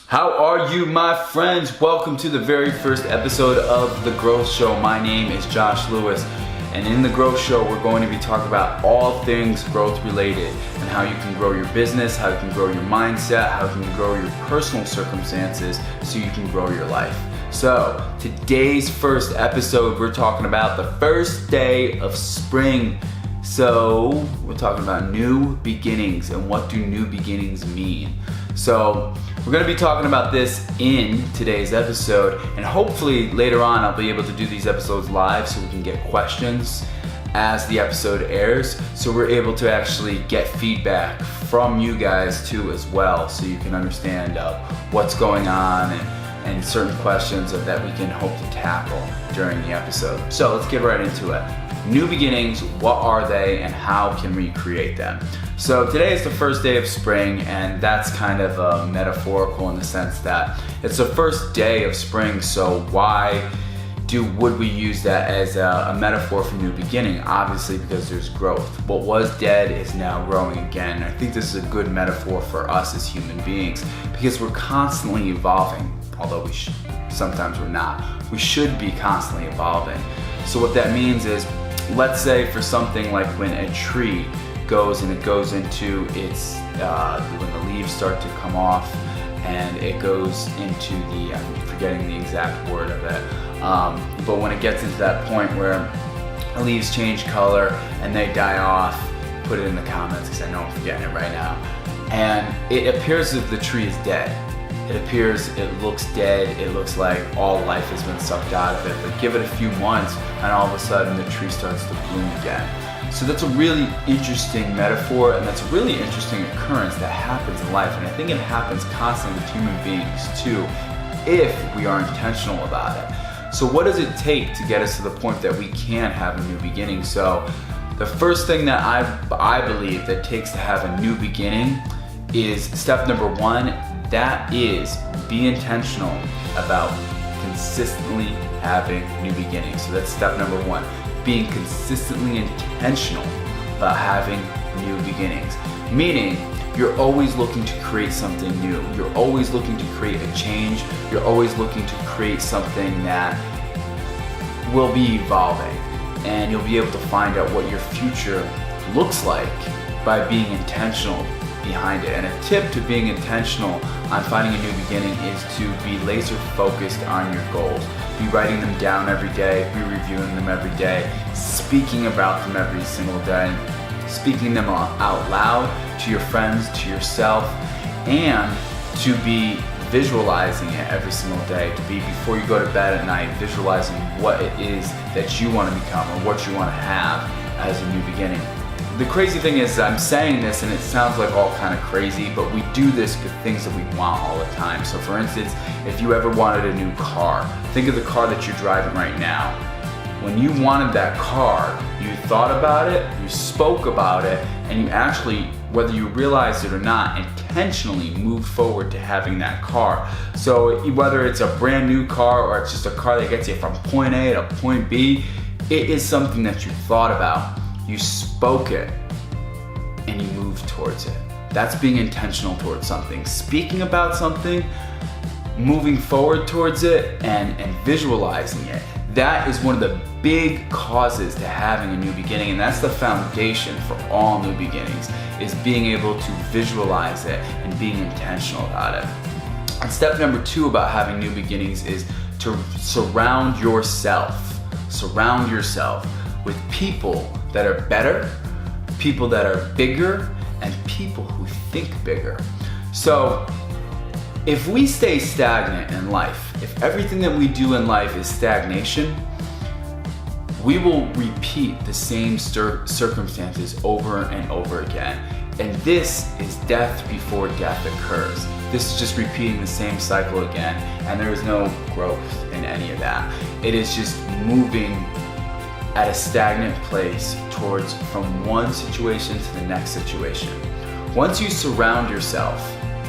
How are you, my friends? Welcome to the very first episode of The Growth Show. My name is Josh Lewis, and in The Growth Show, we're going to be talking about all things growth related and how you can grow your business, how you can grow your mindset, how you can grow your personal circumstances so you can grow your life. So, today's first episode, we're talking about the first day of spring. So, we're talking about new beginnings and what do new beginnings mean. So, we're going to be talking about this in today's episode, and hopefully later on I'll be able to do these episodes live so we can get questions as the episode airs, so we're able to actually get feedback from you guys too as well, so you can understand what's going on and certain questions that we can hope to tackle during the episode. So let's get right into it. New beginnings, what are they and how can we create them? So today is the first day of spring, and that's kind of metaphorical in the sense that it's the first day of spring, so why would we use that as a metaphor for new beginning? Obviously because there's growth. What was dead is now growing again. I think this is a good metaphor for us as human beings because we're constantly evolving, although sometimes we're not. We should be constantly evolving. So what that means is, let's say for something like when a tree goes into its, when the leaves start to come off and it goes into the, I'm forgetting the exact word of it, but when it gets into that point where the leaves change color and they die off, put it in the comments because I know I'm forgetting it right now, and it appears as if the tree is dead. It looks dead, it looks like all life has been sucked out of it, but give it a few months and all of a sudden the tree starts to bloom again. So that's a really interesting metaphor, and that's a really interesting occurrence that happens in life, and I think it happens constantly with human beings too, if we are intentional about it. So what does it take to get us to the point that we can have a new beginning? So the first thing that I believe that takes to have a new beginning is step number one. That is, be intentional about consistently having new beginnings. So that's step number one, being consistently intentional about having new beginnings. Meaning, you're always looking to create something new. You're always looking to create a change. You're always looking to create something that will be evolving. And you'll be able to find out what your future looks like by being intentional behind it. And a tip to being intentional on finding a new beginning is to be laser focused on your goals. Be writing them down every day, be reviewing them every day, speaking about them every single day, speaking them out loud to your friends, to yourself, and to be visualizing it every single day, to be before you go to bed at night, visualizing what it is that you want to become or what you want to have as a new beginning. The crazy thing is I'm saying this and it sounds like all kind of crazy, but we do this with things that we want all the time. So for instance, if you ever wanted a new car, think of the car that you're driving right now. When you wanted that car, you thought about it, you spoke about it, and you actually, whether you realized it or not, intentionally moved forward to having that car. So whether it's a brand new car or it's just a car that gets you from point A to point B, it is something that you thought about. You spoke it and you moved towards it. That's being intentional towards something. Speaking about something, moving forward towards it, and visualizing it. That is one of the big causes to having a new beginning, and that's the foundation for all new beginnings, is being able to visualize it and being intentional about it. And step number two about having new beginnings is to surround yourself with people that are better, people that are bigger, and people who think bigger. So if we stay stagnant in life, if everything that we do in life is stagnation, we will repeat the same circumstances over and over again. And this is death before death occurs. This is just repeating the same cycle again, and there is no growth in any of that. It is just moving at a stagnant place from one situation to the next situation. Once you surround yourself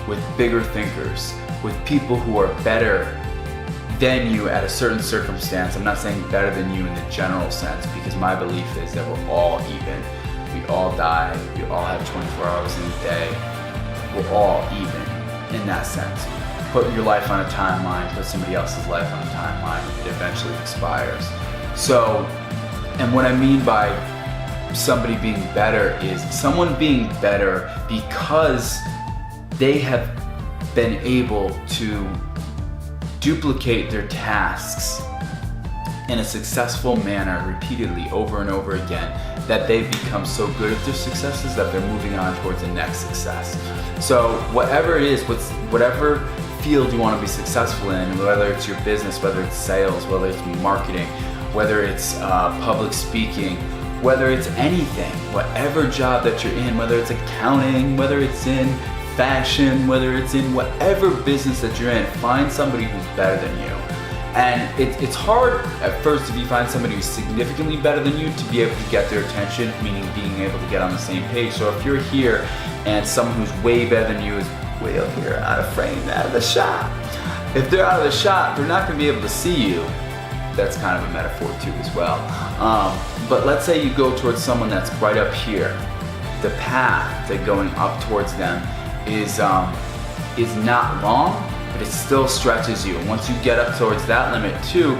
with bigger thinkers, with people who are better than you at a certain circumstance, I'm not saying better than you in the general sense, because my belief is that we're all even. We all die, we all have 24 hours in a day. We're all even in that sense. put your life on a timeline, put somebody else's life on a timeline, it eventually expires. So, and what I mean by somebody being better is someone being better because they have been able to duplicate their tasks in a successful manner repeatedly over and over again, that they've become so good at their successes that they're moving on towards the next success. So whatever it is, whatever field you want to be successful in, whether it's your business, whether it's sales, whether it's marketing, whether it's public speaking, whether it's anything, whatever job that you're in, whether it's accounting, whether it's in fashion, whether it's in whatever business that you're in, find somebody who's better than you. And it's hard at first if you find somebody who's significantly better than you to be able to get their attention, meaning being able to get on the same page. So if you're here and someone who's way better than you is way up here, out of frame, out of the shot, if they're out of the shot, they're not going to be able to see you. That's kind of a metaphor too as well. But let's say you go towards someone that's right up here. The path to going up towards them is not long, but it still stretches you. And once you get up towards that limit too,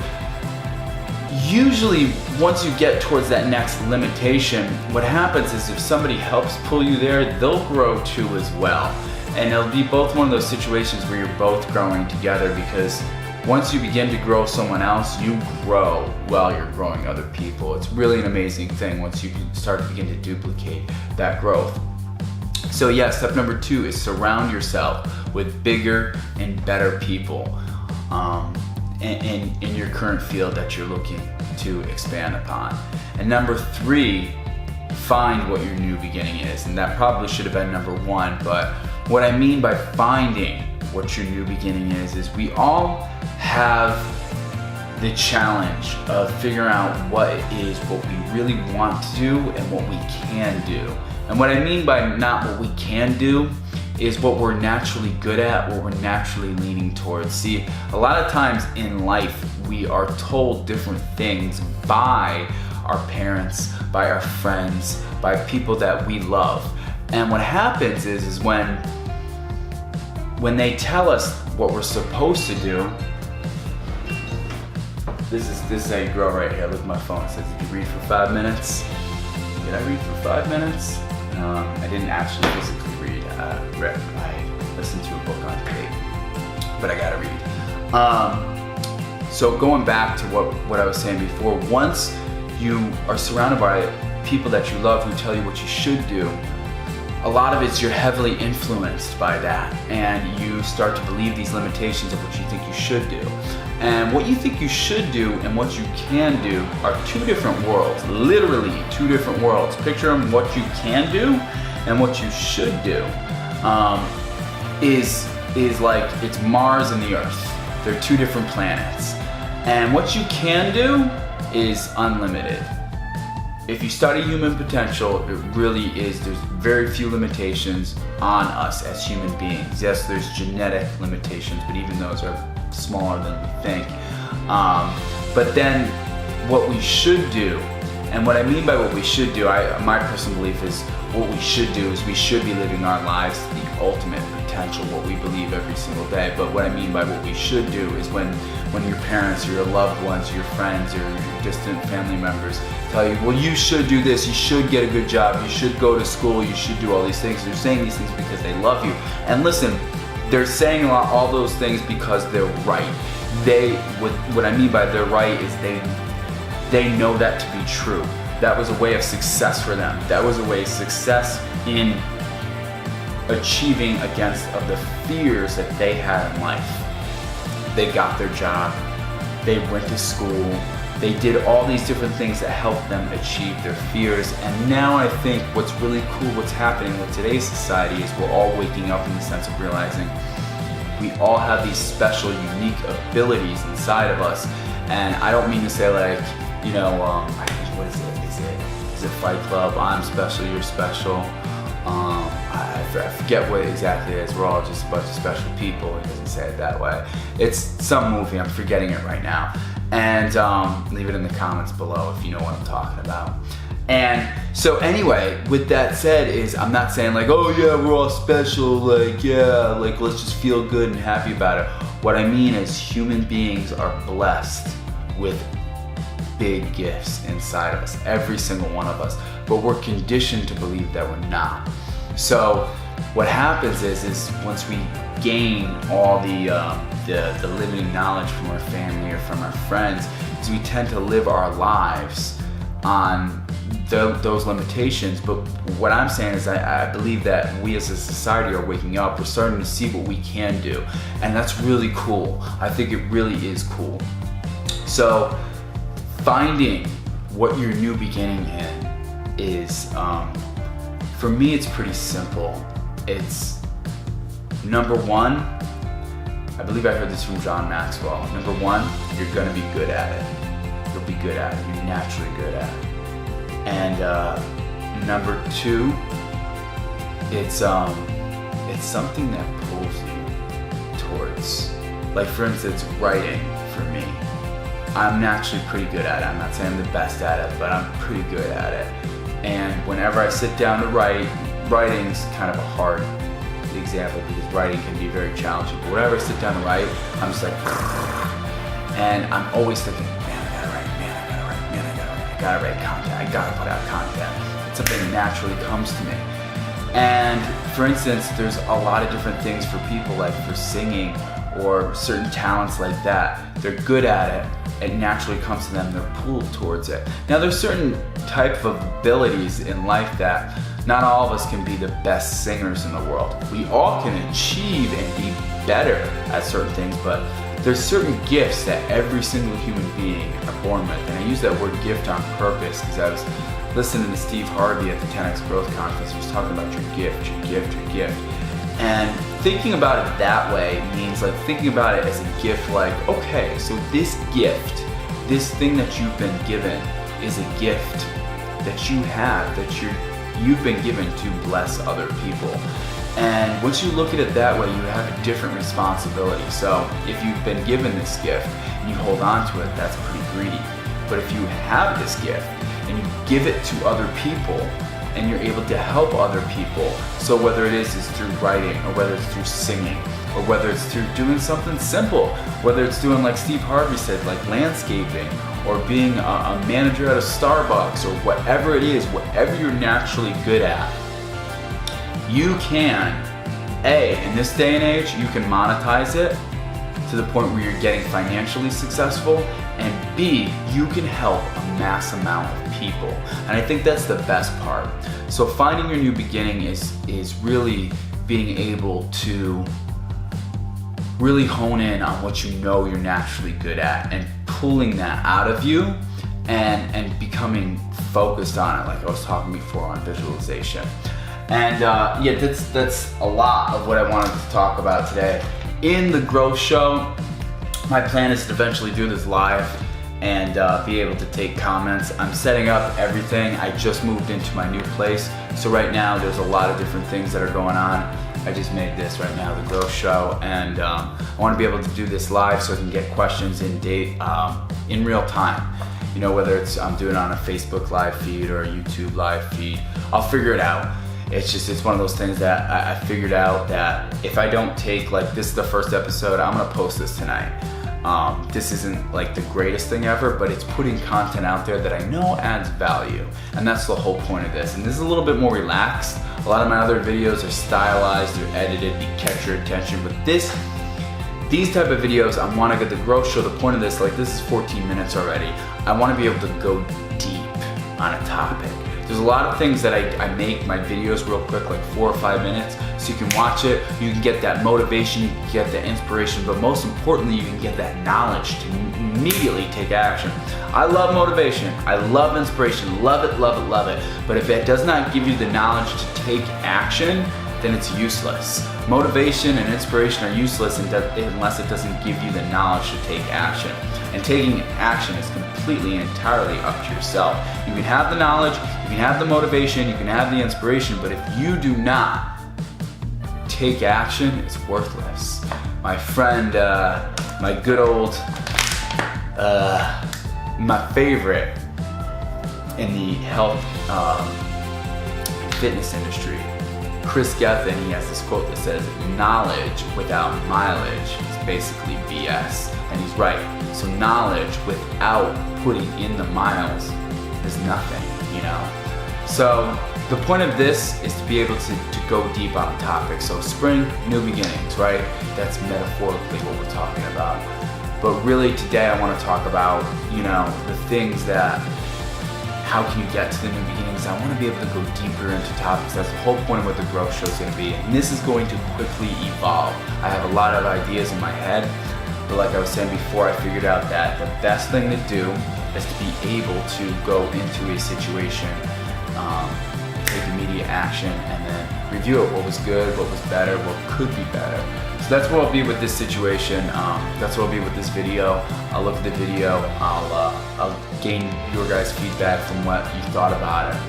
usually once you get towards that next limitation, what happens is if somebody helps pull you there, they'll grow too as well. And it'll be both one of those situations where you're both growing together, because once you begin to grow someone else, you grow while you're growing other people. It's really an amazing thing once you start to begin to duplicate that growth. So yeah, step number 2 is surround yourself with bigger and better people in your current field that you're looking to expand upon. And number 3, find what your new beginning is. And that probably should have been number 1, but what I mean by finding what your new beginning is we all have the challenge of figuring out what it is, what we really want to do and what we can do. And what I mean by not what we can do is what we're naturally good at, what we're naturally leaning towards. See, a lot of times in life, we are told different things by our parents, by our friends, by people that we love. And what happens is when they tell us what we're supposed to do, this is how you grow right here. Look at my phone. It says, did you read for 5 minutes? Did I read for 5 minutes? I didn't actually physically read. I listened to a book on tape, but I gotta read. So going back to what I was saying before, once you are surrounded by people that you love who tell you what you should do, a lot of it's you're heavily influenced by that, and you start to believe these limitations of what you think you should do. And what you think you should do and what you can do are 2 different worlds, literally 2 different worlds. Picture them, what you can do and what you should do is like it's Mars and the Earth. They're 2 different planets. And what you can do is unlimited. If you study human potential, it really is, there's very few limitations on us as human beings. Yes, there's genetic limitations, but even those are smaller than we think. But then what we should do, and what I mean by what we should do, my personal belief is what we should do is we should be living our lives to the ultimate potential, what we believe every single day. But what I mean by what we should do is when your parents or your loved ones, your friends or your distant family members tell you, well, you should do this, you should get a good job, you should go to school, you should do all these things. They're saying these things because they love you. And listen, they're saying all those things because they're right. What I mean by they're right is they know that to be true. That was a way of success for them. That was a way of success in achieving against of the fears that they had in life. They got their job, they went to school, they did all these different things that helped them achieve their fears. And now I think what's really cool, what's happening with today's society is we're all waking up in the sense of realizing we all have these special, unique abilities inside of us. And I don't mean to say like, what is it? Is it Fight Club? I'm special, you're special. I forget what exactly it is. We're all just a bunch of special people. He doesn't say it that way. It's some movie, I'm forgetting it right now. And leave it in the comments below if you know what I'm talking about. And so anyway, with that said, I'm not saying like, oh yeah, we're all special, like yeah, like let's just feel good and happy about it. What I mean is human beings are blessed with big gifts inside of us, every single one of us, but we're conditioned to believe that we're not. So what happens is once we gain all the limiting knowledge from our family or from our friends, is we tend to live our lives on those limitations. But what I'm saying is I believe that we as a society are waking up. We're starting to see what we can do, and that's really cool. I think it really is cool. So finding what your new beginning in is, for me, it's pretty simple. It's number one, I believe I heard this from John Maxwell. Number one, you're gonna be good at it. You'll be good at it. You're naturally good at it. And number two, it's something that pulls you towards, like for instance, writing for me. I'm naturally pretty good at it. I'm not saying I'm the best at it, but I'm pretty good at it. And whenever I sit down to write, writing's kind of a hard example because writing can be very challenging. But whenever I sit down to write, I'm just like, and I'm always thinking, man, I gotta write, man, I gotta write, man, I gotta write, I gotta write content, I gotta put out content. It's something that naturally comes to me. And for instance, there's a lot of different things for people, like for singing or certain talents like that. They're good at it. It naturally comes to them, they're pulled towards it. Now there's certain type of abilities in life that not all of us can be the best singers in the world. We all can achieve and be better at certain things, but there's certain gifts that every single human being are born with. And I use that word gift on purpose because I was listening to Steve Harvey at the 10X Growth Conference. He was talking about your gift, your gift, your gift. And thinking about it that way means like thinking about it as a gift, like, okay, so this gift, this thing that you've been given is a gift that you have, that you've been given to bless other people. And once you look at it that way, you have a different responsibility. So if you've been given this gift and you hold on to it, that's pretty greedy. But if you have this gift and you give it to other people, and you're able to help other people. So whether it is through writing, or whether it's through singing, or whether it's through doing something simple, whether it's doing like Steve Harvey said, like landscaping, or being a manager at a Starbucks, or whatever it is, whatever you're naturally good at, you can, in this day and age, you can monetize it to the point where you're getting financially successful, and B, you can help a mass amount of people. And I think that's the best part. So finding your new beginning is really being able to really hone in on what you know you're naturally good at and pulling that out of you and becoming focused on it, like I was talking before on visualization. And that's a lot of what I wanted to talk about today. In the Growth Show, my plan is to eventually do this live and be able to take comments. I'm setting up everything. I just moved into my new place, so right now there's a lot of different things that are going on. I just made this right now, the Growth Show, and I want to be able to do this live so I can get questions in real time. You know, whether it's I'm doing it on a Facebook live feed or a YouTube live feed, I'll figure it out. It's one of those things that I figured out that if I don't take, like, this is the first episode, I'm gonna post this tonight. This isn't like the greatest thing ever, but it's putting content out there that I know adds value. And that's the whole point of this. And this is a little bit more relaxed. A lot of my other videos are stylized, they're edited, they catch your attention. But these type of videos, I wanna get the Growth Show. The point of this, like, this is 14 minutes already. I wanna be able to go deep on a topic. There's a lot of things that I make my videos real quick, like 4 or 5 minutes, so you can watch it, you can get that motivation, you can get that inspiration, but most importantly, you can get that knowledge to immediately take action. I love motivation, I love inspiration, love it, love it, love it, but if it does not give you the knowledge to take action, then it's useless. Motivation and inspiration are useless unless it doesn't give you the knowledge to take action. And taking action is completely and entirely up to yourself. You can have the knowledge, you can have the motivation, you can have the inspiration, but if you do not take action, it's worthless. My friend, my good old, my favorite in the health fitness industry. Chris Gethin, he has this quote that says, knowledge without mileage is basically BS. And he's right. So knowledge without putting in the miles is nothing, you know? So the point of this is to be able to go deep on topics. So spring, new beginnings, right? That's metaphorically what we're talking about. But really today I want to talk about, you know, the things that, how can you get to the new beginnings? I want to be able to go deeper into topics. That's the whole point of what the growth show is going to be. And this is going to quickly evolve. I have a lot of ideas in my head, but like I was saying before, I figured out that the best thing to do is to be able to go into a situation, take immediate action, and then review it. What was good, what was better, what could be better. So that's where I'll be with this situation. That's where I'll be with this video. I'll look at the video. I'll gain your guys' feedback from what you thought about it,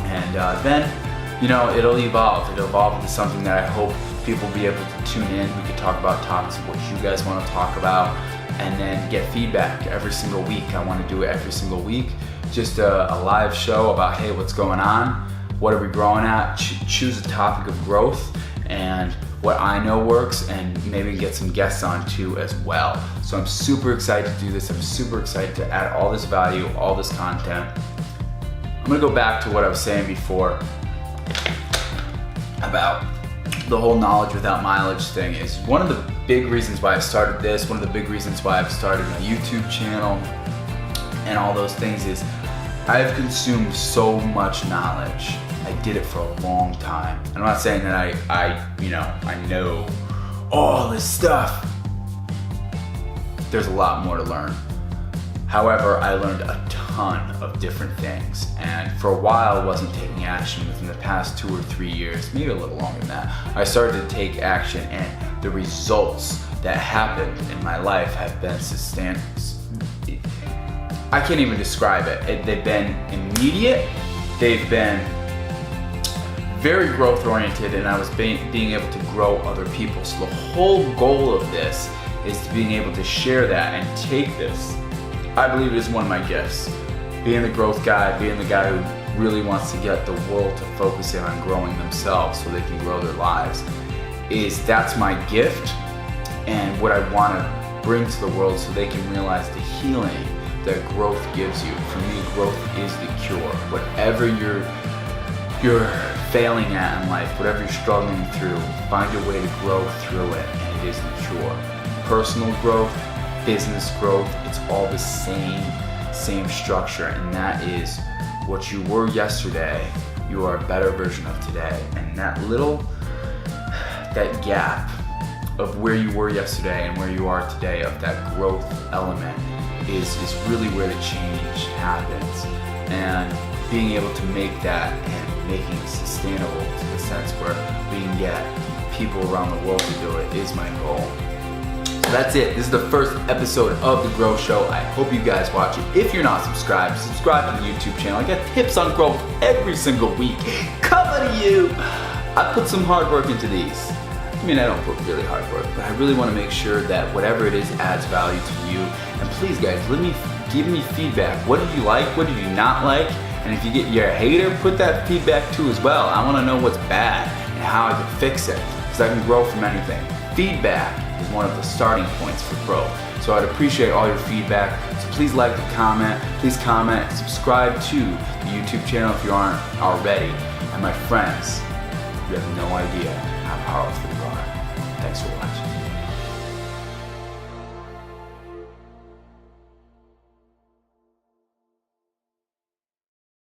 and then, you know, it'll evolve. It'll evolve into something that I hope people will be able to tune in. We could talk about topics of what you guys want to talk about, and then get feedback every single week. I want to do it every single week. Just a live show about, hey, what's going on? What are we growing at? Choose a topic of growth and what I know works, and maybe get some guests on too as well. So I'm super excited to do this. I'm super excited to add all this value, all this content. I'm gonna go back to what I was saying before about the whole knowledge without mileage thing. Is one of the big reasons why I started this, one of the big reasons why I've started my YouTube channel and all those things is I've consumed so much knowledge. I did it for a long time. I'm not saying that I know all this stuff. There's a lot more to learn. However, I learned a ton of different things, and for a while I wasn't taking action. Within the past 2 or 3 years, maybe a little longer than that, I started to take action, and the results that happened in my life have been sustained. I can't even describe it. They've been immediate, they've been very growth oriented, and I was being able to grow other people. So the whole goal of this is to being able to share that and take this. I believe it is one of my gifts. Being the growth guy, being the guy who really wants to get the world to focus in on growing themselves so they can grow their lives, that's my gift and what I want to bring to the world so they can realize the healing that growth gives you. For me, growth is the cure. Whatever you're failing at in life, whatever you're struggling through, find a way to grow through it, and it is the cure. Personal growth, business growth, it's all the same structure, and that is what you were yesterday, you are a better version of today. And that gap of where you were yesterday and where you are today, of that growth element, is really where the change happens. And being able to make that and making it sustainable to the sense where we can get people around the world to do it is my goal. So that's it. This is the first episode of The Growth Show. I hope you guys watch it. If you're not subscribed, subscribe to the YouTube channel. I got tips on growth every single week coming to you. I put some hard work into these. I mean, I don't put really hard work, but I really want to make sure that whatever it is adds value to you. And please guys, give me feedback. What did you like? What did you not like? And if you're a hater, put that feedback too as well. I want to know what's bad and how I can fix it, because I can grow from anything. Feedback is one of the starting points for growth. So I'd appreciate all your feedback. So please like the comment, please comment, subscribe to the YouTube channel if you aren't already. And my friends, you have no idea how powerful you are. Thanks for watching.